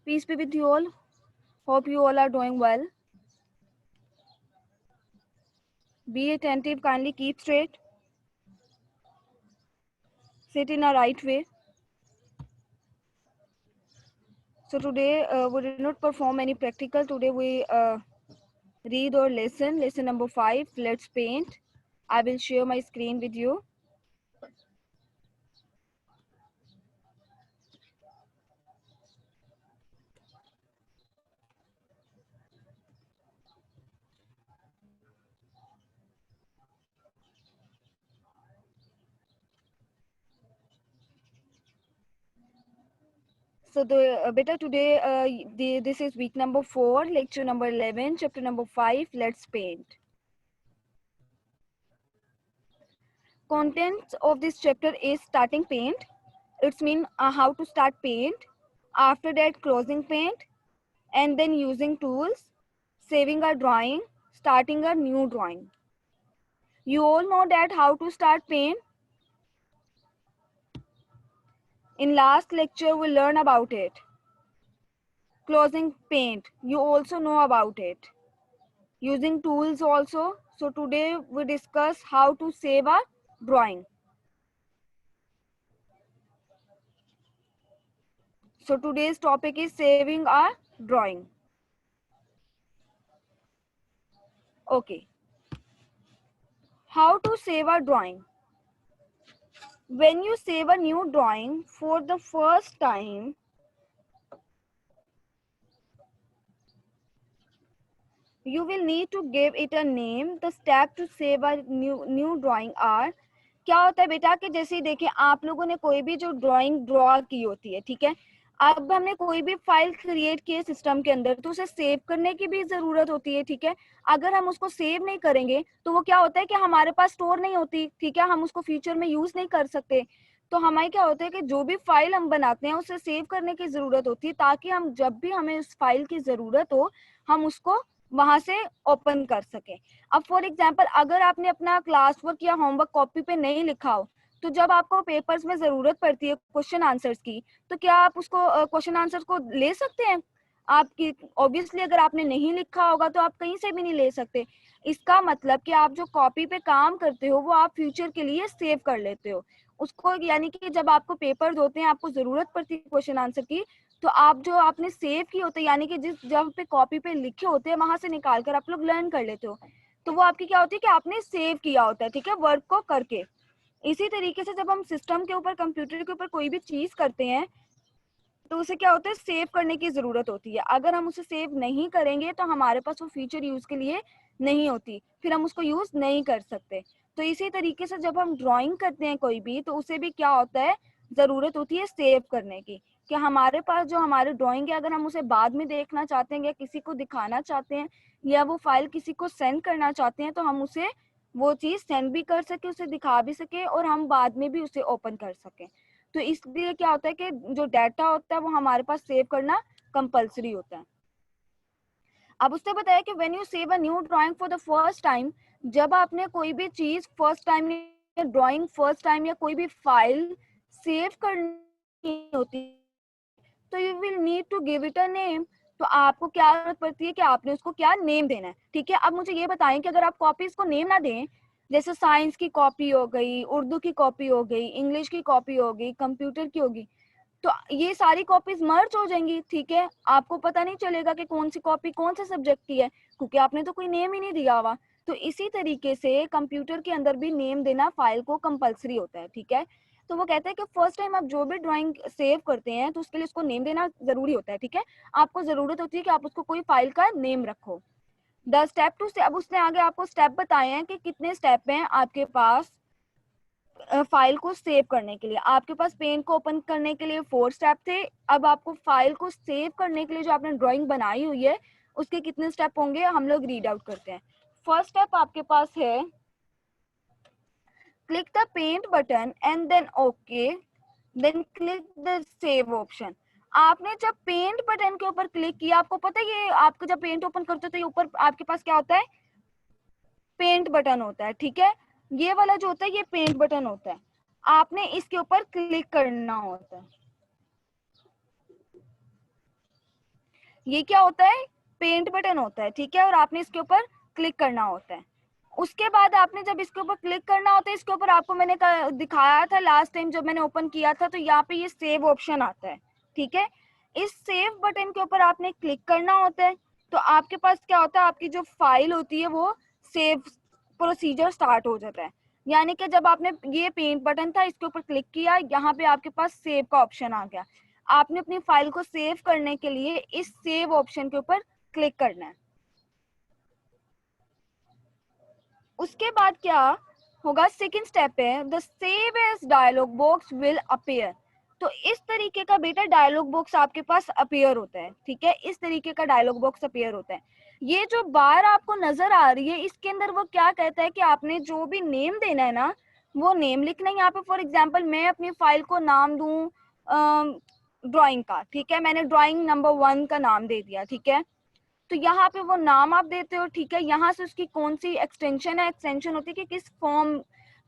Peace be with you all. Hope you all are doing well. Be attentive, kindly keep straight. Sit in a right way. So today we did not perform any practical. Today we read or listen. Lesson number 5. Let's paint. I will share my screen with you. So beta today this is week number 4, lecture number 11, chapter number 5. Let's paint. Contents of this chapter is starting paint. It's mean how to start paint. After that, closing paint, and then using tools, saving a drawing, starting a new drawing. You all know that how to start paint. In last lecture, we learned about it. Closing paint, you also know about it. Using tools also. So today we discuss how to save a drawing. So today's topic is saving a drawing. Okay. How to save a drawing? When you save a new drawing for the first time, you will need to give it a name. The step to save a new drawing are, क्या होता है बेटा कि जैसे देखिए आप लोगों ने कोई भी जो ड्राइंग ड्रॉ की होती है, ठीक है, अब हमने कोई भी फाइल क्रिएट की है सिस्टम के अंदर तो उसे सेव करने की भी जरूरत होती है, ठीक है। अगर हम उसको सेव नहीं करेंगे तो वो क्या होता है कि हमारे पास स्टोर नहीं होती, ठीक है, हम उसको फ्यूचर में यूज नहीं कर सकते। तो हमारे क्या होता है कि जो भी फाइल हम बनाते हैं उसे सेव करने की जरूरत होती है ताकि हम जब भी हमें उस फाइल की जरूरत हो हम उसको वहां से ओपन कर सके। अब फॉर एग्जांपल अगर आपने अपना क्लास वर्क या होमवर्क कॉपी पे नहीं लिखा हो तो जब आपको पेपर्स में जरूरत पड़ती है क्वेश्चन आंसर्स की तो क्या आप उसको क्वेश्चन आंसर को ले सकते हैं? आपकी ऑब्वियसली अगर आपने नहीं लिखा होगा तो आप कहीं से भी नहीं ले सकते। इसका मतलब कि आप जो कॉपी पे काम करते हो वो आप फ्यूचर के लिए सेव कर लेते हो उसको, यानी कि जब आपको पेपर्स होते हैं आपको जरूरत पड़ती है क्वेश्चन आंसर की तो आप जो आपने सेव किए होते हैं यानी कि जिस जब पे कॉपी पे लिखे होते हैं वहां से निकाल कर आप लोग लर्न कर लेते हो तो वो आपकी क्या होती है कि आपने सेव किया होता है, ठीक है, वर्क को करके। इसी तरीके से जब हम सिस्टम के ऊपर कंप्यूटर के ऊपर कोई भी चीज करते हैं तो उसे क्या होता है सेव करने की जरूरत होती है। अगर हम उसे सेव नहीं करेंगे तो हमारे पास वो फ्यूचर यूज के लिए नहीं होती, फिर हम उसको यूज नहीं कर सकते। तो इसी तरीके से जब हम ड्राइंग करते हैं कोई भी तो उसे भी क्या होता है जरूरत होती है सेव करने की कि हमारे पास जो हमारे ड्राइंग है अगर हम उसे बाद में देखना चाहते हैं या किसी को दिखाना चाहते हैं या वो फाइल किसी को सेंड करना चाहते हैं तो हम उसे वो चीज सेंड भी कर सके, उसे दिखा भी सके और हम बाद में भी उसे ओपन कर सके। तो इसलिए क्या होता है कि जो डाटा होता है वो हमारे पास सेव करना कंपलसरी होता है। अब उसने बताया कि when you save a new drawing for the first time, जब आपने कोई भी चीज फर्स्ट टाइम या ड्राइंग फर्स्ट टाइम या कोई भी फाइल सेव करनी होती तो you will need to give it a name. तो आपको क्या जरूरत पड़ती है कि आपने उसको क्या नेम देना है, ठीक है। अब मुझे ये बताएं कि अगर आप कॉपीज को नेम ना दें, जैसे साइंस की कॉपी हो गई, उर्दू की कॉपी हो गई, इंग्लिश की कॉपी हो गई, कंप्यूटर की होगी, तो ये सारी कॉपीज मर्ज हो जाएंगी, ठीक है। आपको पता नहीं चलेगा कि कौन सी कॉपी कौन से सब्जेक्ट की है क्योंकि आपने तो कोई नेम ही नहीं दिया हुआ। तो इसी तरीके से कंप्यूटर के अंदर भी नेम देना फाइल को कंपलसरी होता है, ठीक है। तो वो कहते हैं कि फर्स्ट टाइम आप जो भी ड्राइंग सेव करते हैं तो उसके लिए उसको नेम देना जरूरी होता है, ठीक है। आपको जरूरत होती है कि आप उसको कोई फाइल का नेम रखो। द स्टेप टू, अब उसने आगे आपको स्टेप बताए हैं कि कितने स्टेप हैं आपके पास फाइल को सेव करने के लिए। आपके पास पेन को ओपन करने के लिए 4 स्टेप थे, अब आपको फाइल को सेव करने के लिए जो आपने ड्राइंग बनाई हुई है उसके कितने स्टेप होंगे हम लोग रीड आउट करते हैं। फर्स्ट स्टेप आपके पास है click the paint button and then okay, then click the save option. आपने जब पेंट बटन के ऊपर क्लिक किया, आपको पता है ये आपको जब पेंट ओपन करते हो तो ये ऊपर आपके पास क्या होता है पेंट बटन होता है, ठीक है। ये वाला जो होता है ये पेंट बटन होता है, आपने इसके ऊपर क्लिक करना होता है। ये क्या होता है, पेंट बटन होता है, ठीक है, और आपने इसके ऊपर क्लिक करना होता है। उसके बाद आपने जब इसके ऊपर क्लिक करना होता है, इसके ऊपर आपको मैंने दिखाया था लास्ट टाइम जब मैंने ओपन किया था, तो यहाँ पे ये सेव ऑप्शन आता है, ठीक है। इस सेव बटन के ऊपर आपने क्लिक करना होता है, तो आपके पास क्या होता है, आपकी जो फाइल होती है वो सेव प्रोसीजर स्टार्ट हो जाता है। यानी कि जब आपने ये पेंट बटन था इसके ऊपर क्लिक किया, यहाँ पे आपके पास सेव का ऑप्शन आ गया। आपने अपनी फाइल को सेव करने के लिए इस सेव ऑप्शन के ऊपर क्लिक करना है। उसके बाद क्या होगा, सेकंड स्टेप है the save as dialog box will appear. तो इस तरीके का बेटा डायलॉग बॉक्स आपके पास अपीयर होता है, ठीक है, इस तरीके का डायलॉग बॉक्स अपीयर होता है। ये जो बार आपको नजर आ रही है इसके अंदर वो क्या कहता है कि आपने जो भी नेम देना है ना वो नेम लिखना है। यहाँ पे फॉर एग्जांपल मैं अपनी फाइल को नाम दूं ड्राइंग का, ठीक है, मैंने ड्राइंग नंबर 1 का नाम दे दिया, ठीक है। तो यहाँ पे वो नाम आप देते हो, ठीक है, यहाँ से उसकी कौन सी एक्सटेंशन है, एक्सटेंशन होती है कि किस फॉर्म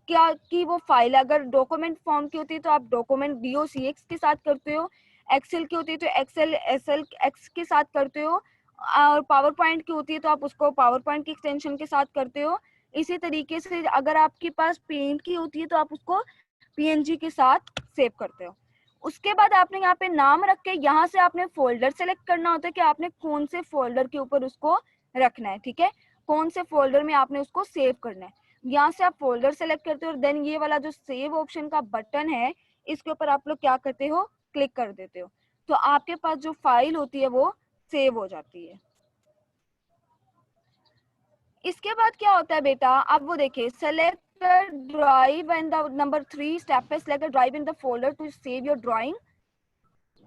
क्या की वो फाइल, अगर डॉक्यूमेंट फॉर्म की होती है तो आप डॉक्यूमेंट docx के साथ करते हो, एक्सेल की होती है तो एक्सेल एसएल एक्स के साथ करते हो, और पावर पॉइंट की होती है तो आप उसको पावर पॉइंट की एक्सटेंशन के साथ करते हो। इसी तरीके से अगर आपके पास पेंट की होती है तो आप उसको पीएनजी के साथ सेव करते हो। उसके बाद आपने यहाँ पे नाम रख के यहाँ से आपने फोल्डर सेलेक्ट करना होता है कि आपने कौन से फोल्डर के ऊपर उसको रखना है, ठीक है, कौन से फोल्डर में आपने उसको सेव करना है। यहाँ से आप फोल्डर सेलेक्ट करते हो और देन ये वाला जो सेव ऑप्शन का बटन है इसके ऊपर आप लोग क्या करते हो, क्लिक कर देते हो, तो आपके पास जो फाइल होती है वो सेव हो जाती है। इसके बाद क्या होता है बेटा, अब वो देखिए select drive and the number 3 step पे select drive in the folder to save your drawing.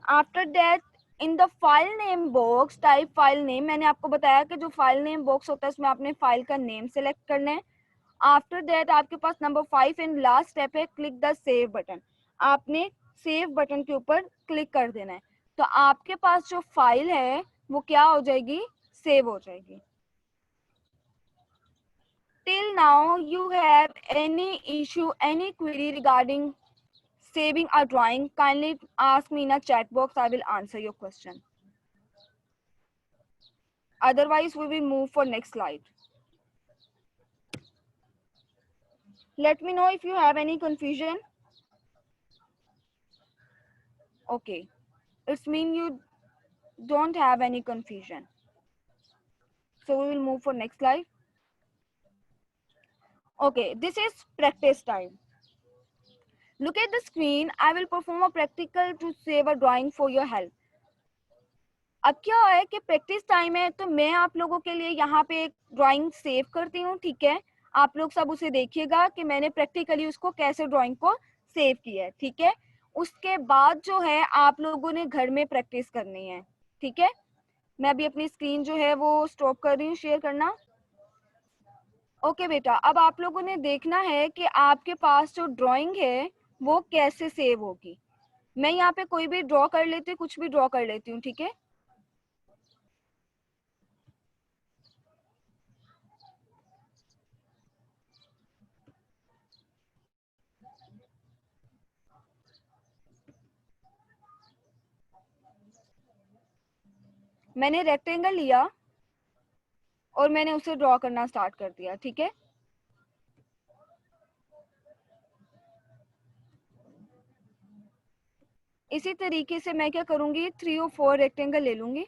After that in the file name box type file name, मैंने आपको बताया कि जो फाइल नेम बॉक्स होता है उसमें आपने फाइल का नेम सेलेक्ट करना है। आफ्टर दैट आपके पास नंबर 5 एंड लास्ट स्टेप है क्लिक द सेव बटन, आपने सेव बटन के ऊपर क्लिक कर देना है, तो आपके पास जो फाइल है वो क्या हो जाएगी, सेव हो जाएगी। Till now, you have any issue, any query regarding saving a drawing, kindly ask me in a chat box. I will answer your question. Otherwise, we will move for next slide. Let me know if you have any confusion. Okay, it's mean you don't have any confusion. So we will move for next slide. Okay, this is practice time. Look at the screen. I will perform a practical to save a drawing for your help. अब क्या है कि practice time है तो मैं आप लोगों के लिए यहाँ पे एक ड्राइंग सेव करती हूँ, ठीक है, आप लोग सब उसे देखिएगा कि मैंने प्रैक्टिकली उसको कैसे ड्राइंग को सेव किया है, ठीक है। उसके बाद जो है आप लोगों ने घर में प्रैक्टिस करनी है, ठीक है। मैं अभी अपनी स्क्रीन जो है वो स्टॉप कर रही हूँ शेयर करना। ओके बेटा, अब आप लोगों ने देखना है कि आपके पास जो ड्राइंग है वो कैसे सेव होगी। मैं यहाँ पे कोई भी ड्रॉ कर लेती हूँ, कुछ भी ड्रॉ कर लेती हूँ, ठीक है। मैंने रेक्टेंगल लिया और मैंने उसे ड्रॉ करना स्टार्ट कर दिया, ठीक है। इसी तरीके से मैं क्या करूंगी, 3 और 4 रेक्टेंगल ले लूंगी।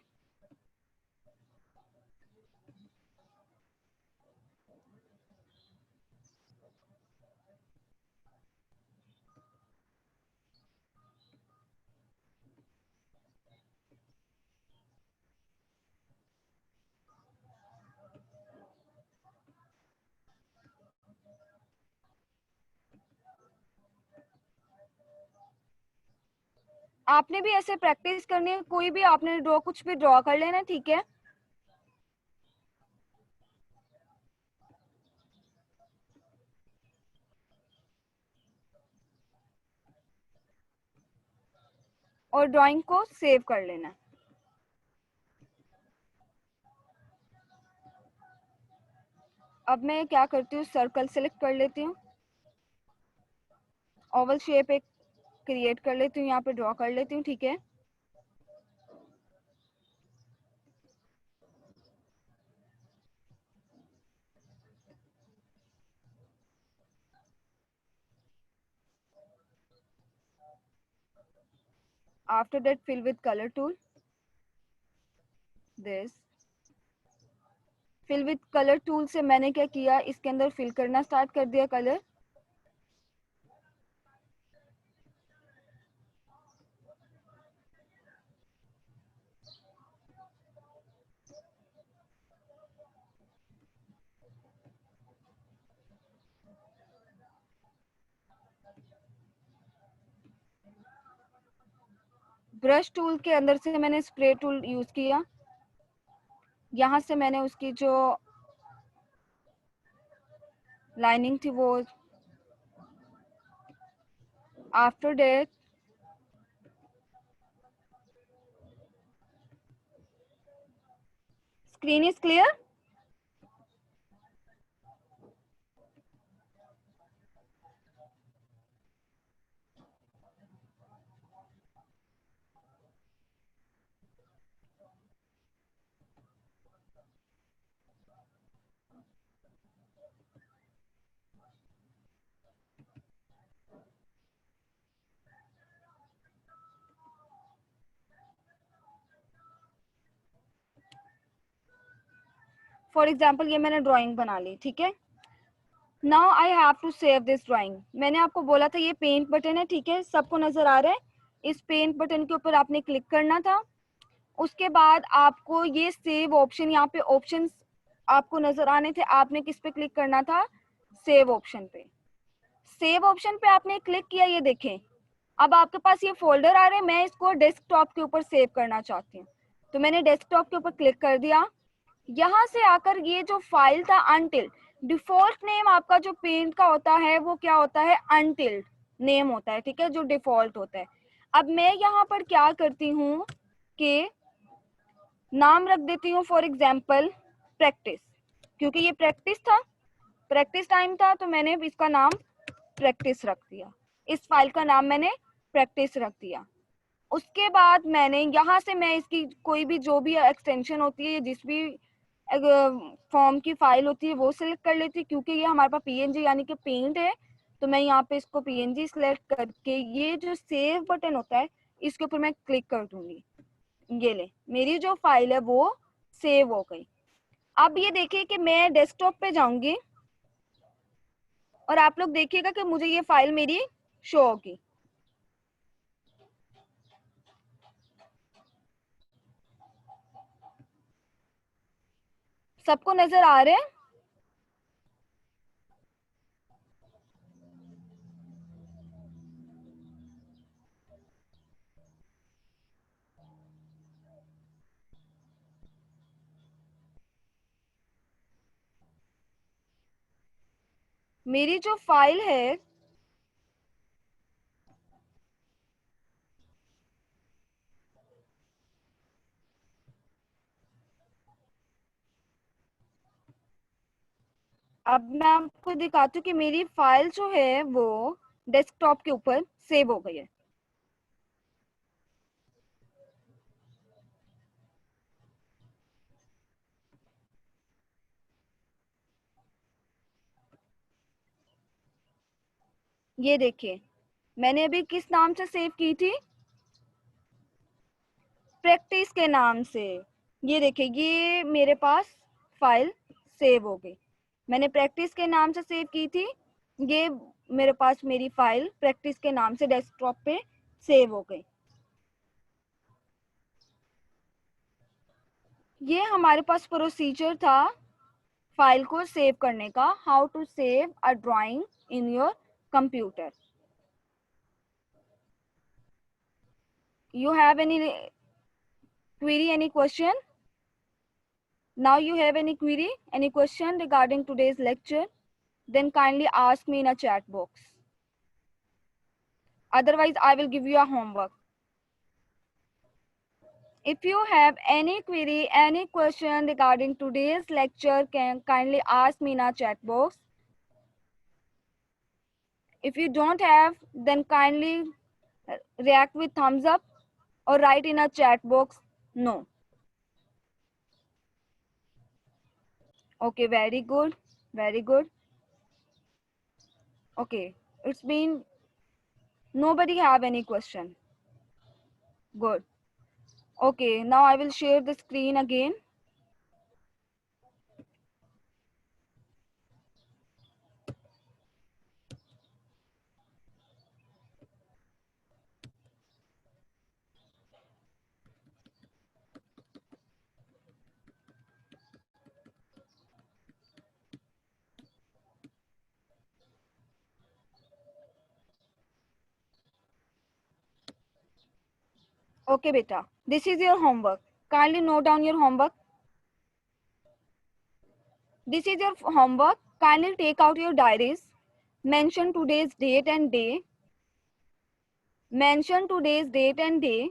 आपने भी ऐसे प्रैक्टिस करनी है, कोई भी आपने ड्रॉ कुछ भी ड्रॉ कर लेना, ठीक है। और ड्राइंग को सेव कर लेना। अब मैं क्या करती हूँ, सर्कल सेलेक्ट कर लेती हूँ। ओवल शेप एक क्रिएट कर लेती हूँ, यहाँ पे ड्रॉ कर लेती हूँ, ठीक है। After that fill with colour tool, this fill with colour tool से मैंने क्या किया, इसके अंदर फिल करना स्टार्ट कर दिया कलर। ब्रश टूल के अंदर से मैंने स्प्रे टूल यूज किया, यहाँ से मैंने उसकी जो लाइनिंग थी वो, after that screen is clear. For example ये मैंने ड्राइंग बना ली, ठीक है। Now I have to save this drawing. मैंने आपको बोला था ये पेंट बटन है, ठीक है, सबको नजर आ रहा है। इस पेंट बटन के ऊपर आपने क्लिक करना था। उसके बाद आपको ये सेव ऑप्शन, यहाँ पे ऑप्शंस आपको नजर आने थे, आपने किस पे क्लिक करना था, सेव ऑप्शन पे। सेव ऑप्शन पे आपने क्लिक किया, ये देखें अब आपके पास ये फोल्डर आ रहे हैं। मैं इसको डेस्कटॉप के ऊपर सेव करना चाहती हूँ, तो मैंने डेस्कटॉप के ऊपर क्लिक कर दिया। यहाँ से आकर ये जो फाइल था अनटिल, डिफॉल्ट नेम आपका जो पेंट का होता है वो क्या होता है, अनटिल नेम होता है, ठीक है, जो डिफॉल्ट होता है। अब मैं यहाँ पर क्या करती हूँ कि नाम रख देती हूँ फॉर एग्जाम्पल प्रैक्टिस, क्योंकि ये प्रैक्टिस था, प्रैक्टिस टाइम था, तो मैंने इसका नाम प्रैक्टिस रख दिया। इस फाइल का नाम मैंने प्रैक्टिस रख दिया। उसके बाद मैंने यहाँ से मैं इसकी कोई भी जो भी एक्सटेंशन होती है, जिस भी फॉर्म की फाइल होती है वो सिलेक्ट कर लेती, क्योंकि ये हमारे पास पीएनजी यानी कि पेंट है, तो मैं यहाँ पे इसको पीएनजी सिलेक्ट करके ये जो सेव बटन होता है इसके ऊपर मैं क्लिक कर दूंगी। ये ले, मेरी जो फाइल है वो सेव हो गई। अब ये देखिए कि मैं डेस्कटॉप पे जाऊंगी और आप लोग देखिएगा कि मुझे ये फाइल मेरी शो होगी। सबको नजर आ रहे हैं? मेरी जो फाइल है अब मैं आपको दिखाती हूँ कि मेरी फाइल जो है वो डेस्कटॉप के ऊपर सेव हो गई है। ये देखिए मैंने अभी किस नाम से सेव की थी, प्रैक्टिस के नाम से। ये देखिए ये मेरे पास फाइल सेव हो गई, मैंने प्रैक्टिस के नाम से सेव की थी, ये मेरे पास मेरी फाइल प्रैक्टिस के नाम से डेस्कटॉप पे सेव हो गई। ये हमारे पास प्रोसीजर था फाइल को सेव करने का, how to save a drawing in your computer. You have any query, any question? Now you have any query, any question regarding today's lecture? Then kindly ask me in a chat box. Otherwise, I will give you a homework. If you have any query, any question regarding today's lecture, can kindly ask me in a chat box. If you don't have, then kindly react with thumbs up or write in a chat box no. Okay, very good. Very good. Okay, it's been nobody have any question. Good. Okay, now I will share the screen again. Okay, beta. This is your homework. Kindly note down your homework. This is your homework. Kindly take out your diaries. Mention today's date and day. Mention today's date and day.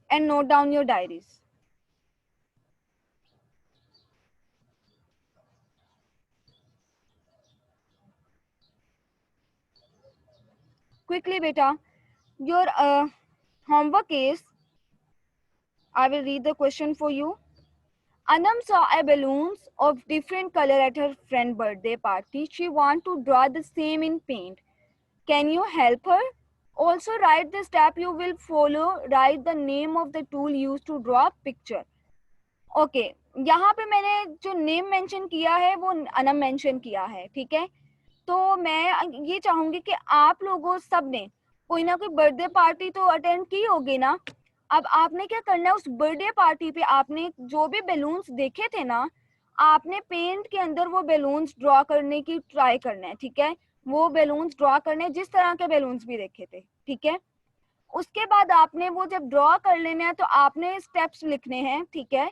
And note down your diaries. Quickly, beta. Your homework is, I will read the question for you. Anam saw a balloons of different color at her friend's birthday party. She wants to draw the same in paint. Can you help her? Also write the step you will follow. Write the name of the tool used to draw a picture. Okay यहाँ पे मैंने जो name mention किया है वो Anam mention किया है, ठीक है। तो मैं ये चाहूंगी कि आप लोगों सब ने कोई ना कोई बर्थडे पार्टी तो अटेंड की होगी ना। अब आपने क्या करना है, उस बर्थडे पार्टी पे आपने जो भी बैलून्स देखे थे ना, आपने पेंट के अंदर वो बैलून्स ड्रॉ करने की ट्राई करना है, ठीक है। वो बैलून्स ड्रॉ करने जिस तरह के बैलून्स भी देखे थे, ठीक है। उसके बाद आपने वो जब ड्रॉ कर लेने हैं तो आपने स्टेप्स लिखने हैं, ठीक है।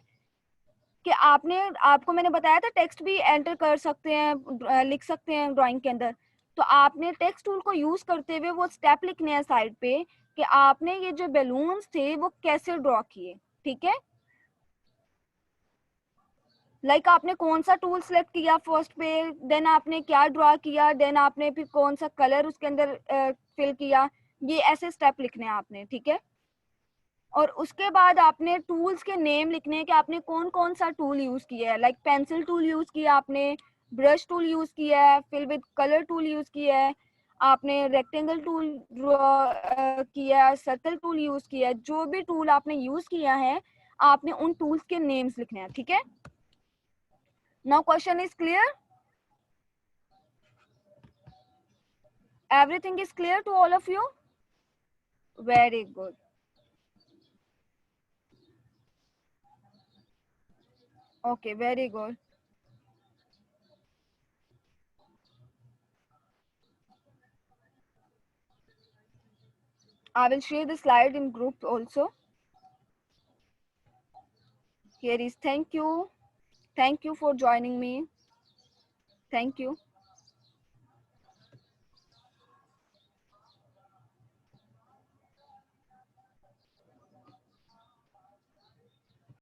कि आपने आपको मैंने बताया था टेक्स्ट भी एंटर कर सकते हैं, लिख सकते हैं ड्राइंग के अंदर। तो आपने टेक्स्ट टूल को यूज करते हुए वो स्टेप लिखने हैं साइड पे कि आपने ये जो बैलून्स थे वो कैसे ड्रॉ किए, ठीक है। आपने कौन सा टूल सेलेक्ट किया फर्स्ट पे, देन आपने क्या ड्रॉ किया, देन आपने फिर कौन सा कलर उसके अंदर फिल किया, ये ऐसे स्टेप लिखने हैं आपने, ठीक है। और उसके बाद आपने टूल्स के नेम लिखने हैं कि आपने कौन कौन सा टूल यूज किया है। पेंसिल टूल यूज किया आपने, ब्रश टूल यूज किया है, fill with colour tool use किया है, आपने रेक्टेंगल टूल ड्रॉ किया है, सर्कल टूल यूज किया है। जो भी टूल आपने यूज किया है आपने उन टूल्स के नेम्स लिखने हैं, ठीक है। Now question is clear, everything is clear to all of you, very good. Okay, very good. I will share the slide in group also. Here is thank you. Thank you for joining me. Thank you.